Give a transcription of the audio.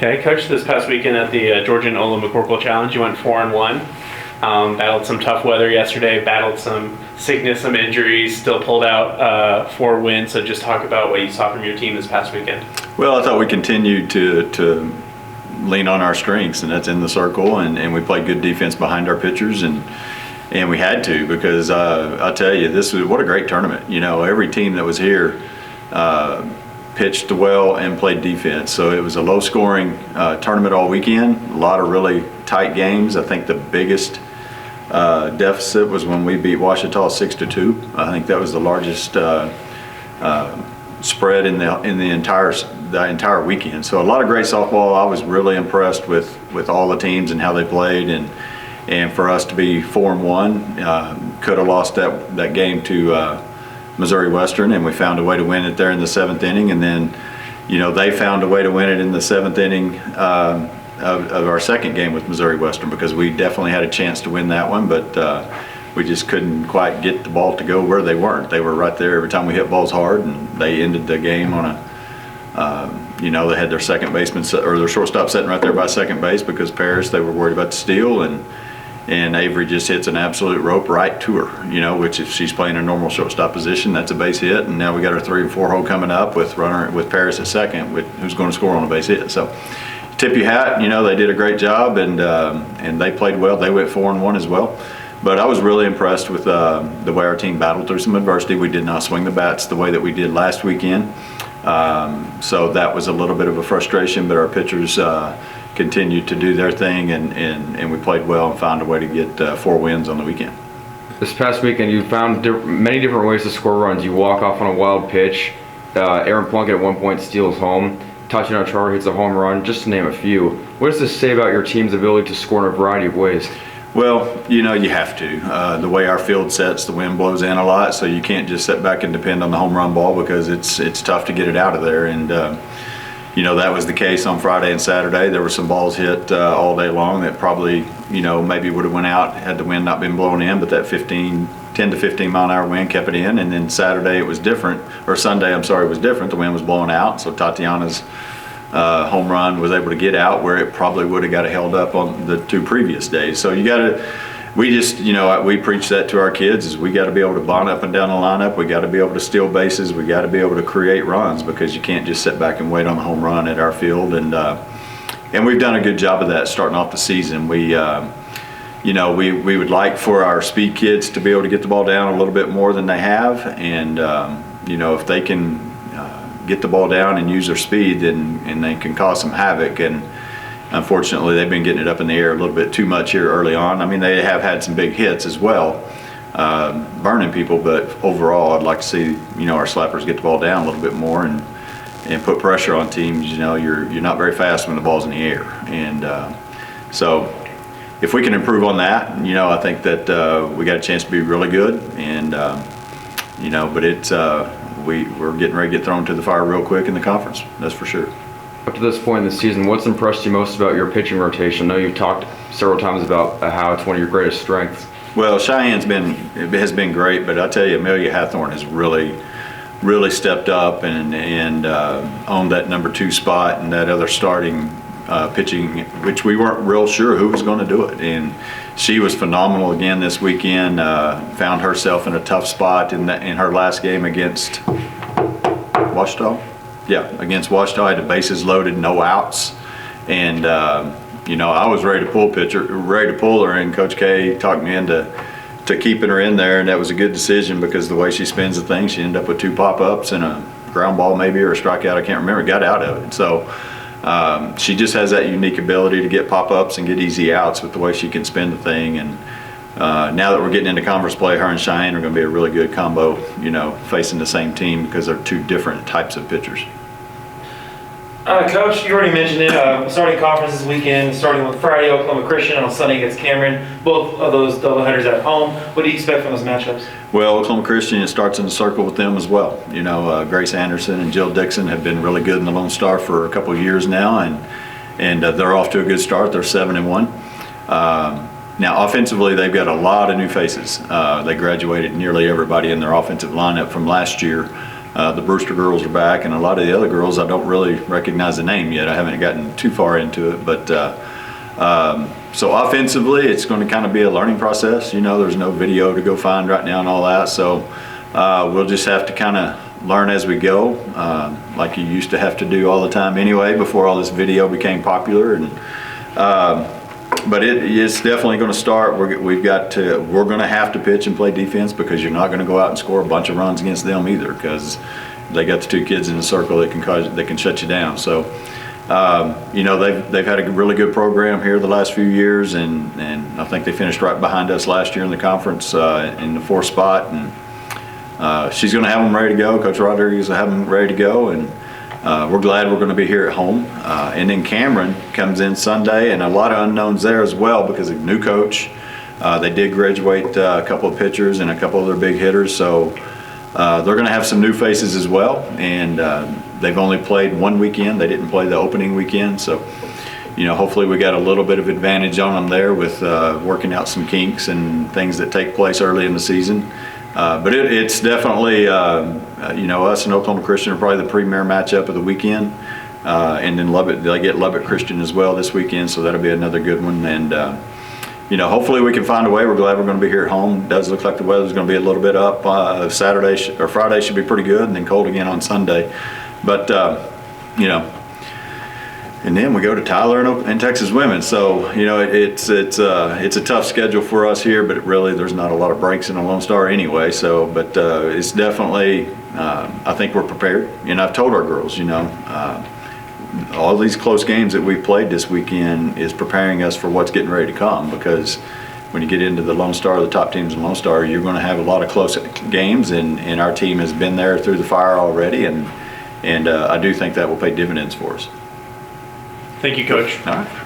Okay, Coach, this past weekend at the George and Ola McCorkle Challenge, you went 4-1. Battled some tough weather yesterday, battled some sickness, some injuries, still pulled out 4 wins. So just talk about what you saw from your team this past weekend. Well, I thought we continued to lean on our strengths, and that's in the circle, and we played good defense behind our pitchers, and we had to, because I'll tell you, what a great tournament. You know, every team that was here pitched well and played defense. So it was a low-scoring tournament all weekend. A lot of really tight games. I think the biggest deficit was when we beat Ouachita 6-2. I think that was the largest spread in the entire weekend. So a lot of great softball. I was really impressed with all the teams and how they played, and for us to be 4-1, could have lost that game to Missouri Western, and we found a way to win it there in the 7th inning, and then, you know, they found a way to win it in the 7th inning of our second game with Missouri Western, because we definitely had a chance to win that one, but we just couldn't quite get the ball to go where they weren't. They were right there every time we hit balls hard, and they ended the game on you know, they had their second baseman or their shortstop sitting right there by second base because Paris, they were worried about the steal, and Avery just hits an absolute rope right to her, you know, which if she's playing a normal shortstop position, that's a base hit. And now we got our 3 and 4 hole coming up with Paris at second, who's going to score on a base hit. So tip your hat, you know, they did a great job, and they played well. They went 4-1 as well. But I was really impressed with the way our team battled through some adversity. We did not swing the bats the way that we did last weekend. So that was a little bit of a frustration, but our pitchers continued to do their thing, and we played well and found a way to get 4 wins on the weekend. This past weekend, you found many different ways to score runs. You walk off on a wild pitch. Aaron Plunkett at one point steals home. Tatiana Char hits a home run, just to name a few. What does this say about your team's ability to score in a variety of ways? Well, you know, you have to. The way our field sets, the wind blows in a lot, so you can't just sit back and depend on the home run ball, because it's tough to get it out of there. And you know, that was the case on Friday and Saturday. There were some balls hit all day long that probably, you know, maybe would have went out had the wind not been blowing in, but that 10 to 15 mile an hour wind kept it in. And then Saturday it was different, or Sunday, I'm sorry, it was different. The wind was blowing out, so Tatiana's home run was able to get out where it probably would have got held up on the 2 previous days. So we just, you know, we preach that to our kids, is we got to be able to bond up and down the lineup. We got to be able to steal bases. We got to be able to create runs, because you can't just sit back and wait on the home run at our field. And we've done a good job of that starting off the season. We, you know, we would like for our speed kids to be able to get the ball down a little bit more than they have, and you know, if they can get the ball down and use their speed, and they can cause some havoc. And unfortunately, they've been getting it up in the air a little bit too much here early on. I mean, they have had some big hits as well, burning people, but overall, I'd like to see, you know, our slappers get the ball down a little bit more and put pressure on teams. You know, you're not very fast when the ball's in the air, and so if we can improve on that, you know, I think that we got a chance to be really good. And you know, but it's we're getting ready to get thrown to the fire real quick in the conference, that's for sure. Up to this point in the season, what's impressed you most about your pitching rotation? I know you've talked several times about how it's one of your greatest strengths. Well, Cheyenne's has been great, but I tell you, Amelia Hathorn has really stepped up and owned that number 2 spot, and that other starting pitching, which we weren't real sure who was going to do it. And she was phenomenal again this weekend. Found herself in a tough spot in her last game against Ouachita. Yeah, against Ouachita, had the bases loaded, no outs, and you know, I was ready to pull her, and Coach K talked me into keeping her in there, and that was a good decision, because the way she spins the thing, she ended up with 2 pop-ups and a ground ball maybe, or a strikeout, I can't remember, got out of it. So she just has that unique ability to get pop-ups and get easy outs with the way she can spin the thing. And now that we're getting into conference play, her and Cheyenne are going to be a really good combo, you know, facing the same team, because they're 2 different types of pitchers. Coach, you already mentioned it. Starting conference this weekend, starting with Friday, Oklahoma Christian, on Sunday against Cameron. Both of those doubleheaders at home. What do you expect from those matchups? Well, Oklahoma Christian, it starts in the circle with them as well. You know, Grace Anderson and Jill Dixon have been really good in the Lone Star for a couple of years now, and they're off to a good start. They're 7-1. Now, offensively, they've got a lot of new faces. They graduated nearly everybody in their offensive lineup from last year. The Brewster girls are back, and a lot of the other girls, I don't really recognize the name yet. I haven't gotten too far into it, but so offensively, it's going to kind of be a learning process. You know, there's no video to go find right now and all that, so we'll just have to kind of learn as we go, like you used to have to do all the time anyway before all this video became popular. And but it's definitely going to start. We're going to have to pitch and play defense, because you're not going to go out and score a bunch of runs against them either, because they got the two kids in the circle that can shut you down. So you know, they've had a really good program here the last few years, and I think they finished right behind us last year in the conference in the 4th spot. And she's going to have them ready to go. Coach Rodriguez will have them ready to go, and we're glad we're going to be here at home. And then Cameron comes in Sunday, and a lot of unknowns there as well, because a new coach. They did graduate a couple of pitchers and a couple of their big hitters, so they're going to have some new faces as well. And they've only played one weekend. They didn't play the opening weekend, so you know, hopefully we got a little bit of advantage on them there with working out some kinks and things that take place early in the season. But it's definitely, you know, us and Oklahoma Christian are probably the premier matchup of the weekend. And then they get Lubbock Christian as well this weekend, so that'll be another good one. And, you know, hopefully we can find a way. We're glad we're going to be here at home. It does look like the weather's going to be a little bit up. Friday should be pretty good, and then cold again on Sunday. But, you know, and then we go to Tyler and Texas Women. So, you know, it's a tough schedule for us here, but really there's not a lot of breaks in the Lone Star anyway. So, but it's definitely, I think we're prepared. And I've told our girls, you know, all these close games that we've played this weekend is preparing us for what's getting ready to come, because when you get into the Lone Star, the top teams in Lone Star, you're going to have a lot of close games, and our team has been there through the fire already, and I do think that will pay dividends for us. Thank you, Coach. All right.